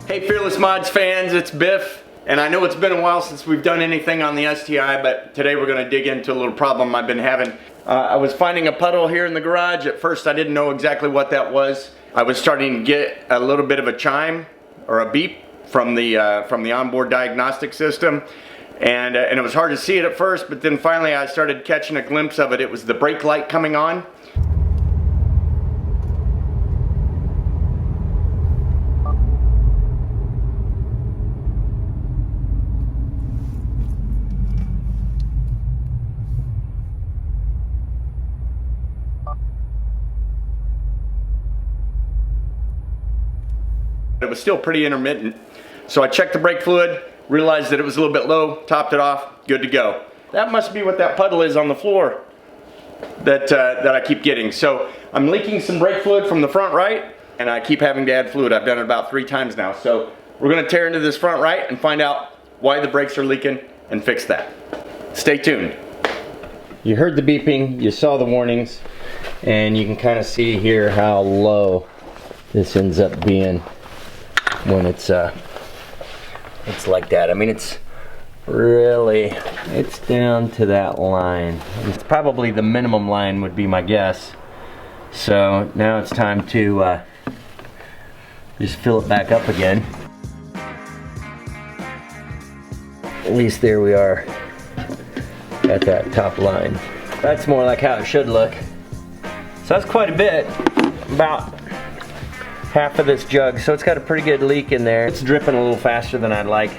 Hey Fearless Mods fans, it's Biff, and I know it's been a while since we've done anything on the STi, but today we're going to dig into a little problem I've been having. I was finding a puddle here in the garage. At first I didn't know exactly what that was. I was starting to get a little bit of a chime or a beep from the onboard diagnostic system, and it was hard to see it at first, but then finally I started catching a glimpse of it. It was the brake light coming on. It was still pretty intermittent. So I checked the brake fluid, realized that it was a little bit low, topped it off, good to go. That must be what that puddle is on the floor that I keep getting. So I'm leaking some brake fluid from the front right, and I keep having to add fluid. I've done it about 3 times now. So we're gonna tear into this front right and find out why the brakes are leaking and fix that. Stay tuned. You heard the beeping, you saw the warnings, and you can kind of see here how low this ends up being when it's like that. I mean, it's down to that line. It's probably the minimum line would be my guess. So now it's time to just fill it back up again. At least there we are at that top line. That's more like how it should look. So that's quite a bit, about half of this jug, so it's got a pretty good leak in there. It's dripping a little faster than I'd like.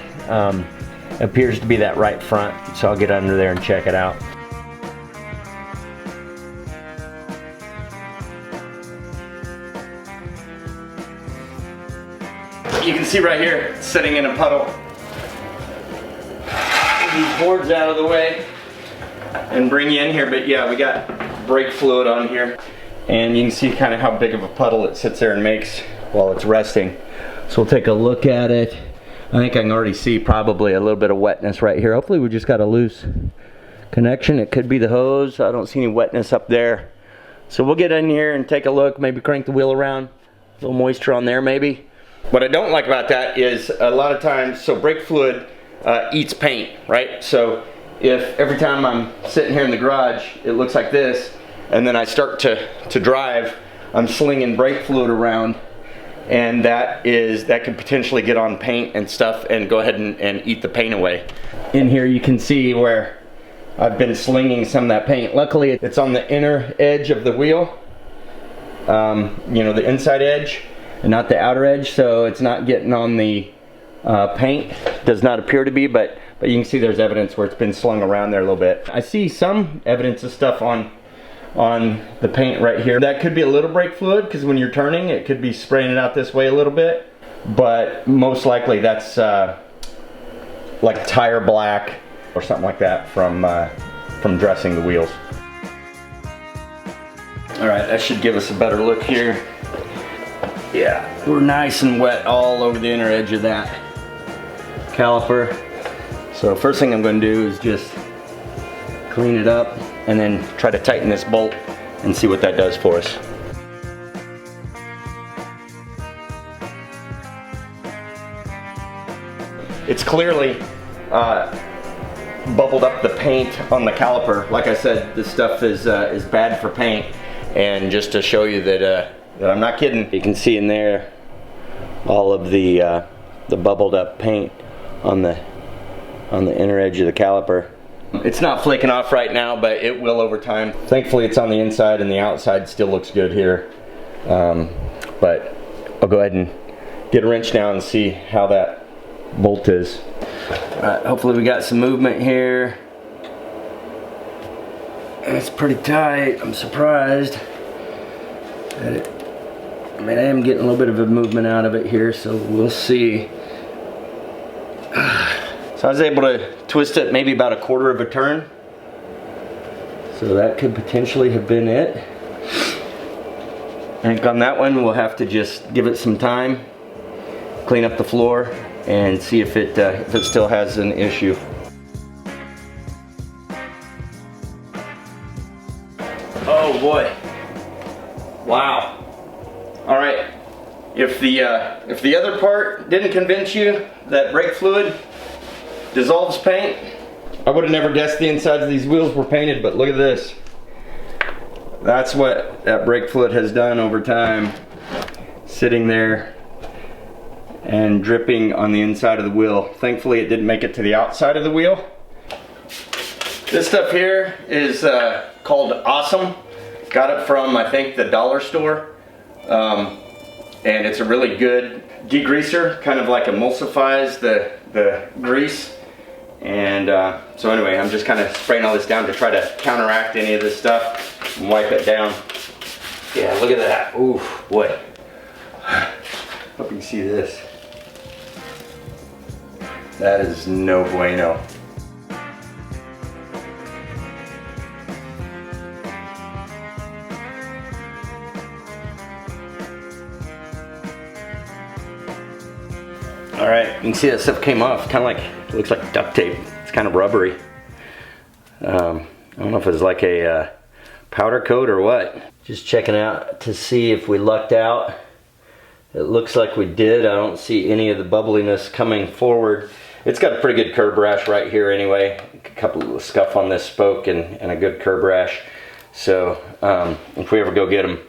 Appears to be that right front, so I'll get under there and check it out. You can see right here, it's sitting in a puddle. Get these boards out of the way and bring you in here, but yeah, we got brake fluid on here. And you can see kind of how big of a puddle it sits there and makes while it's resting. So we'll take a look at it. I think I can already see probably a little bit of wetness right here. Hopefully we just got a loose connection. It could be the hose. I don't see any wetness up there. So we'll get in here and take a look, maybe crank the wheel around. A little moisture on there maybe. What I don't like about that is a lot of times, so brake fluid eats paint, right? So if every time I'm sitting here in the garage, it looks like this, and then I start to drive, I'm slinging brake fluid around, and that could potentially get on paint and stuff and go ahead and eat the paint away. In here you can see where I've been slinging some of that paint. Luckily it's on the inner edge of the wheel, you know, the inside edge and not the outer edge, so it's not getting on the paint. Does not appear to be, but you can see there's evidence where it's been slung around there a little bit. I see some evidence of stuff on the paint right here. That could be a little brake fluid, because when you're turning it could be spraying it out this way a little bit, but most likely that's like tire black or something like that from dressing the wheels. Alright, that should give us a better look here. Yeah, we're nice and wet all over the inner edge of that caliper. So first thing I'm going to do is just clean it up and then try to tighten this bolt and see what that does for us. It's clearly bubbled up the paint on the caliper. Like I said, this stuff is bad for paint, and just to show you that I'm not kidding, you can see in there all of the bubbled up paint on the inner edge of the caliper. It's not flaking off right now, but it will over time. Thankfully it's on the inside, and the outside still looks good here. But I'll go ahead and get a wrench now and see how that bolt is. Alright, hopefully we got some movement here. It's pretty tight. I'm surprised that it, I mean, I am getting a little bit of a movement out of it here, so we'll see. So I was able to twist it maybe about 1/4 of a turn. So that could potentially have been it. I think on that one we'll have to just give it some time, clean up the floor, and see if it still has an issue. Oh boy. Wow. All right. If the other part didn't convince you that brake fluid dissolves paint, I would have never guessed the insides of these wheels were painted, but look at this. That's what that brake fluid has done over time. Sitting there and dripping on the inside of the wheel. Thankfully it didn't make it to the outside of the wheel. This stuff here is called Awesome. Got it from, I think, the dollar store. And it's a really good degreaser, kind of like emulsifies the grease. And so anyway, I'm just kind of spraying all this down to try to counteract any of this stuff and wipe it down. Yeah, look at that. Ooh, boy. Hope you can see this. That is no bueno. All right, you can see that stuff came off. Kind of like, it looks like duct tape. It's kind of rubbery. I don't know if it's like a powder coat or what. Just checking out to see if we lucked out. It looks like we did. I don't see any of the bubbliness coming forward. It's got a pretty good curb rash right here anyway. A couple of scuff on this spoke and a good curb rash. So if we ever go get them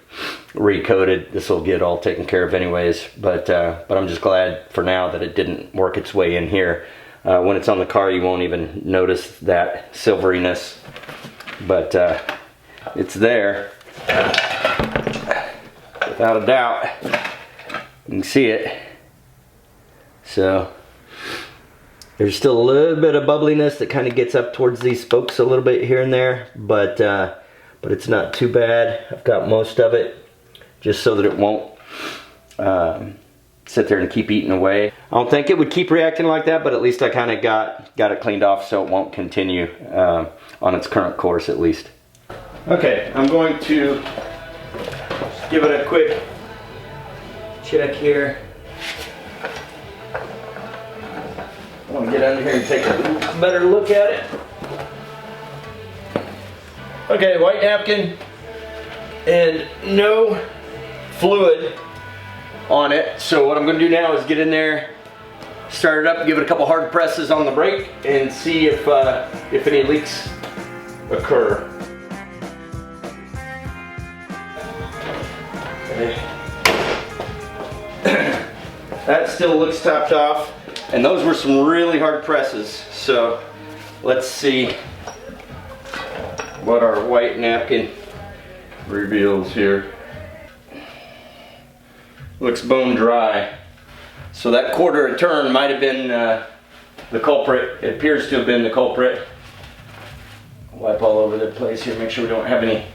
recoated, this will get all taken care of anyways. But I'm just glad for now that it didn't work its way in here. When it's on the car, you won't even notice that silveriness. But it's there, without a doubt. You can see it. So there's still a little bit of bubbliness that kind of gets up towards these spokes a little bit here and there, but it's not too bad. I've got most of it just so that it won't sit there and keep eating away. I don't think it would keep reacting like that, but at least I kind of got it cleaned off so it won't continue on its current course at least. Okay, I'm going to give it a quick check here. I want to get under here and take a better look at it. Okay, white napkin and no fluid on it. So what I'm going to do now is get in there, start it up, give it a couple hard presses on the brake, and see if any leaks occur. Okay. That still looks topped off, and those were some really hard presses. So let's see what our white napkin reveals here. Looks bone dry. So that quarter of turn might have been the culprit. It appears to have been the culprit. Wipe all over the place here, make sure we don't have any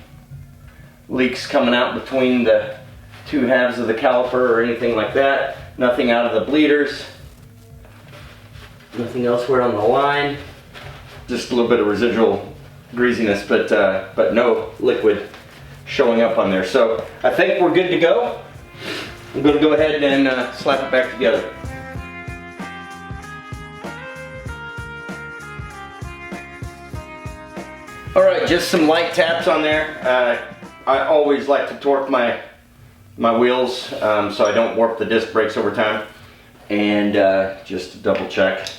leaks coming out between the two halves of the caliper or anything like that. Nothing out of the bleeders. Nothing elsewhere on the line. Just a little bit of residual greasiness, but no liquid showing up on there. So I think we're good to go. I'm going to go ahead and slap it back together. Alright, just some light taps on there. I always like to torque my wheels so I don't warp the disc brakes over time. And just to double check.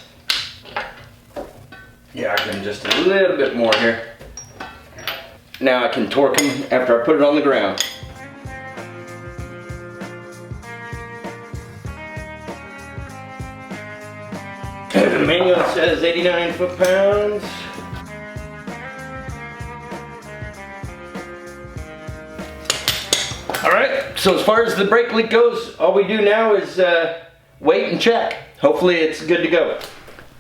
Yeah, I can just a little bit more here. Now I can torque them after I put it on the ground. The manual says 89 foot-pounds. Alright, so as far as the brake leak goes, all we do now is wait and check. Hopefully it's good to go.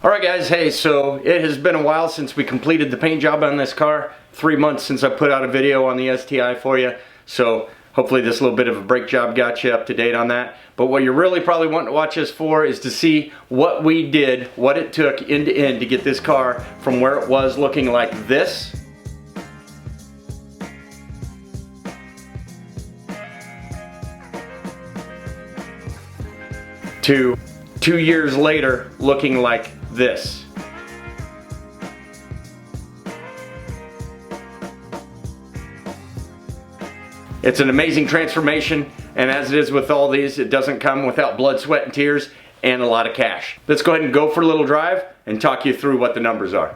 Alright guys, hey, so it has been a while since we completed the paint job on this car. 3 months since I put out a video on the STi for you. So hopefully this little bit of a brake job got you up to date on that. But what you're really probably wanting to watch this for is to see what we did, what it took end to end to get this car from where it was looking like this to 2 years later looking like this. It's an amazing transformation. And as it is with all these, it doesn't come without blood, sweat, and tears, and a lot of cash. Let's go ahead and go for a little drive and talk you through what the numbers are.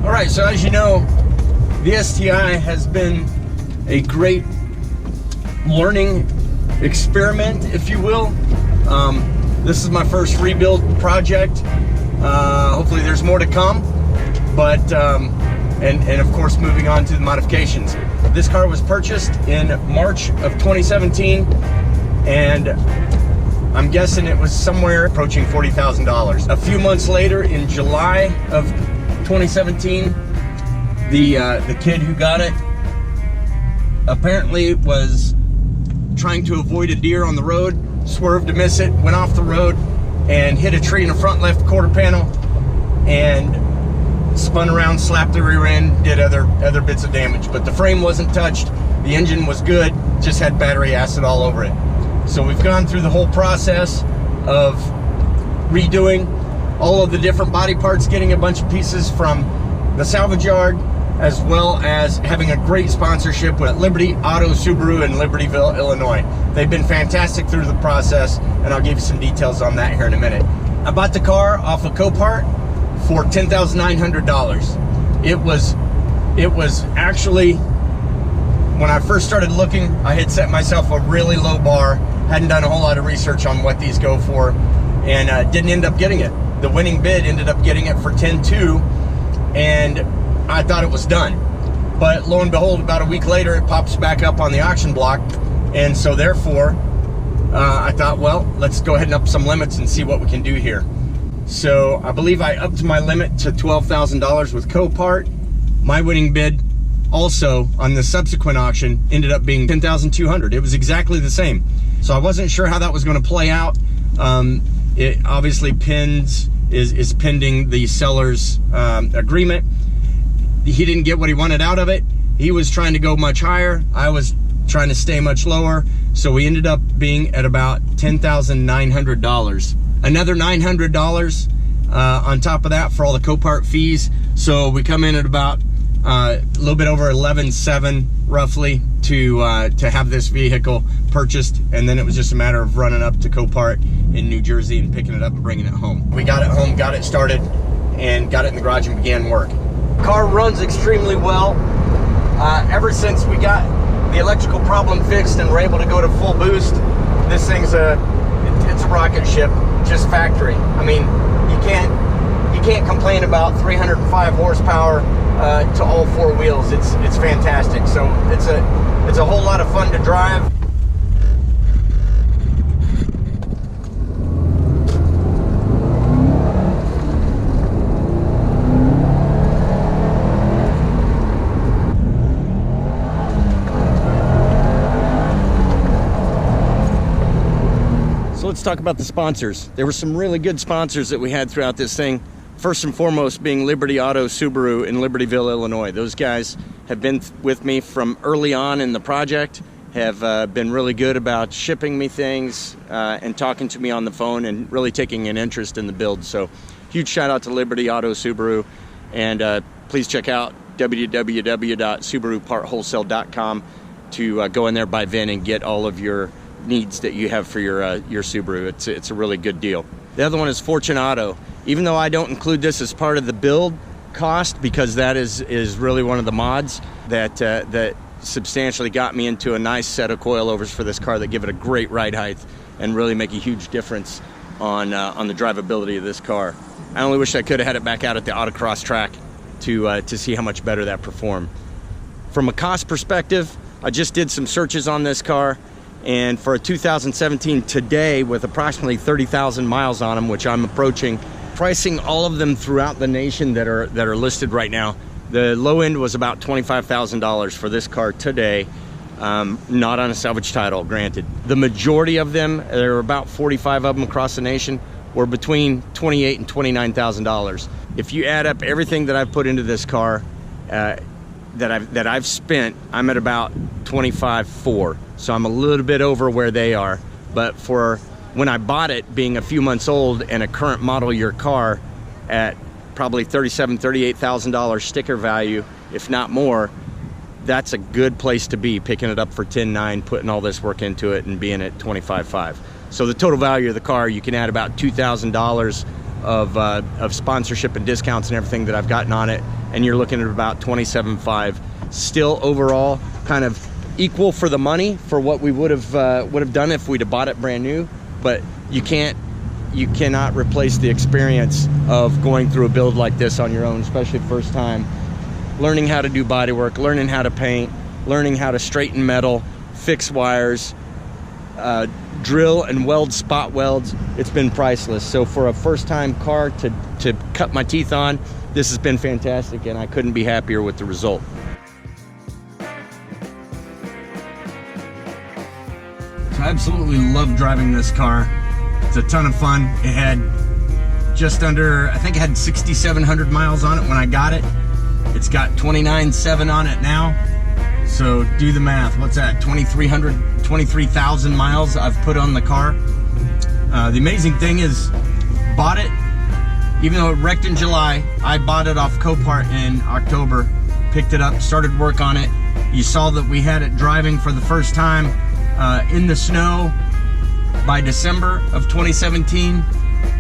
All right, so as you know, the STi has been a great learning experiment, if you will. This is my first rebuild project. Hopefully there's more to come, but and of course moving on to the modifications. This car was purchased in March of 2017, and I'm guessing it was somewhere approaching $40,000. A few months later, in July of 2017, the kid who got it apparently was trying to avoid a deer on the road, swerved to miss it, went off the road and hit a tree in the front left quarter panel and spun around, slapped the rear end, did other bits of damage. But the frame wasn't touched, the engine was good, just had battery acid all over it. So we've gone through the whole process of redoing all of the different body parts, getting a bunch of pieces from the salvage yard, as well as having a great sponsorship with Liberty Auto Subaru in Libertyville, Illinois. They've been fantastic through the process, and I'll give you some details on that here in a minute. I bought the car off of Copart for $10,900. It was actually, when I first started looking, I had set myself a really low bar, hadn't done a whole lot of research on what these go for, and didn't end up getting it. The winning bid ended up getting it for $10,200, and I thought it was done. But lo and behold, about a week later, it pops back up on the auction block, and so therefore, I thought, well, let's go ahead and up some limits and see what we can do here. So I believe I upped my limit to $12,000 with Copart. My winning bid also on the subsequent auction ended up being $10,200. It was exactly the same. So I wasn't sure how that was going to play out. It obviously is pending the seller's agreement. He didn't get what he wanted out of it. He was trying to go much higher. I was trying to stay much lower. So we ended up being at about $10,900. Another $900 on top of that for all the Copart fees. So we come in at about a little bit over $11,700 roughly to have this vehicle purchased, and then it was just a matter of running up to Copart in New Jersey and picking it up and bringing it home. We got it home, got it started, and got it in the garage and began work. Car runs extremely well. Ever since we got the electrical problem fixed and we're able to go to full boost, this thing's it's a rocket ship, just factory. I mean, you can't complain about 305 horsepower to all four wheels. It's fantastic. So it's a whole lot of fun to drive. Let's talk about the sponsors. There were some really good sponsors that we had throughout this thing. First and foremost being Liberty Auto Subaru in Libertyville, Illinois. Those guys have been with me from early on in the project, have been really good about shipping me things and talking to me on the phone and really taking an interest in the build. So huge shout out to Liberty Auto Subaru, and please check out www.subarupartwholesale.com to go in there, buy VIN, and get all of your needs that you have for your Subaru. It's a really good deal. The other one is Fortune Auto. Even though I don't include this as part of the build cost, because that is really one of the mods that substantially got me into a nice set of coilovers for this car that give it a great ride height and really make a huge difference on the drivability of this car. I only wish I could have had it back out at the autocross track to see how much better that performed. From a cost perspective, I just did some searches on this car, and for a 2017 today with approximately 30,000 miles on them, which I'm approaching, pricing all of them throughout the nation that are listed right now, the low end was about $25,000 for this car today, not on a salvage title, granted. The majority of them, there are about 45 of them across the nation, were between $28,000 and $29,000. If you add up everything that I've put into this car, that I've spent, I'm at about $25,400. So I'm a little bit over where they are. But for when I bought it, being a few months old and a current model year car at probably $37,000, $38,000 sticker value, if not more, that's a good place to be, picking it up for $10,900, putting all this work into it and being at $25,500. So the total value of the car, you can add about $2,000 of sponsorship and discounts and everything that I've gotten on it, and you're looking at about $27,500. Still overall kind of equal for the money for what we would have done if we'd have bought it brand new, but you cannot replace the experience of going through a build like this on your own, especially first time. Learning how to do body work, learning how to paint, learning how to straighten metal, fix wires, drill and weld spot welds. It's been priceless. So for a first time car to cut my teeth on, this has been fantastic, and I couldn't be happier with the result. I absolutely love driving this car. It's a ton of fun. It had just under, I think it had 6,700 miles on it when I got it. It's got 29,700 on it now. So do the math. What's that? 23,000 miles I've put on the car. The amazing thing is, bought it, even though it wrecked in July, I bought it off Copart in October, picked it up, started work on it. You saw that we had it driving for the first time in the snow by December of 2017,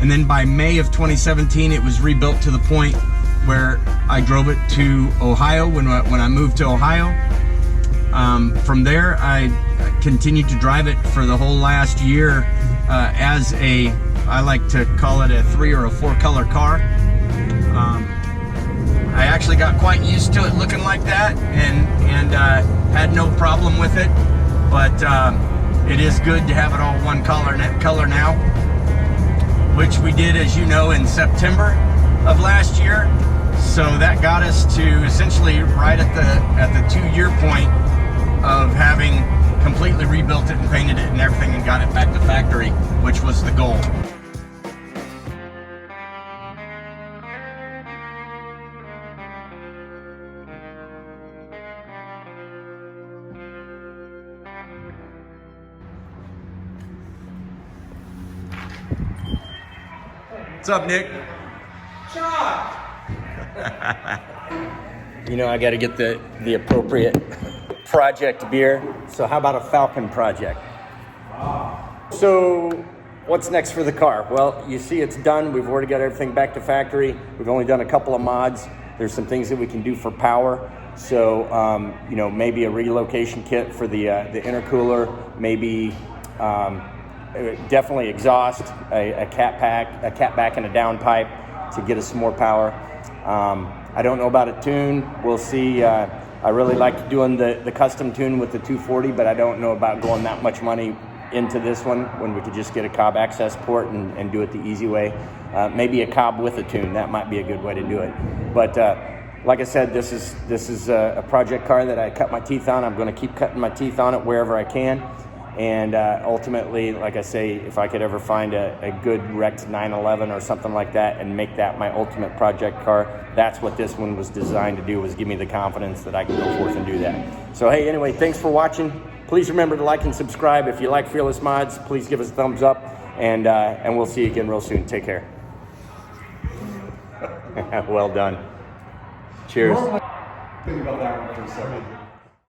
and then by May of 2017 it was rebuilt to the point where I drove it to Ohio when I moved to Ohio. From there I continued to drive it for the whole last year as a, I like to call it a 3 or a 4 color car. I actually got quite used to it looking like that, and had no problem with it. But it is good to have it all one color now, which we did, as you know, in September of last year. So that got us to essentially right at the 2-year point of having completely rebuilt it and painted it and everything and got it back to factory, which was the goal. What's up, Nick? Shot. You know, I got to get the appropriate project beer. So how about a Falcon project? So what's next for the car? Well, you see it's done. We've already got everything back to factory. We've only done a couple of mods. There's some things that we can do for power. So, you know, maybe a relocation kit for the intercooler, maybe definitely exhaust, a cat back and a downpipe to get us some more power. I don't know about a tune. We'll see. I really like doing the custom tune with the 240, but I don't know about going that much money into this one when we could just get a Cobb access port and do it the easy way. Maybe a Cobb with a tune. That might be a good way to do it. But like I said, this is a project car that I cut my teeth on. I'm going to keep cutting my teeth on it wherever I can. And ultimately, like I say, if I could ever find a good wrecked 911 or something like that and make that my ultimate project car, that's what this one was designed to do, was give me the confidence that I can go forth and do that. So hey, anyway, thanks for watching. Please remember to like and subscribe. If you like Fearless Mods, please give us a thumbs up, and we'll see you again real soon. Take care. Well done. Cheers. Think about that one for a second.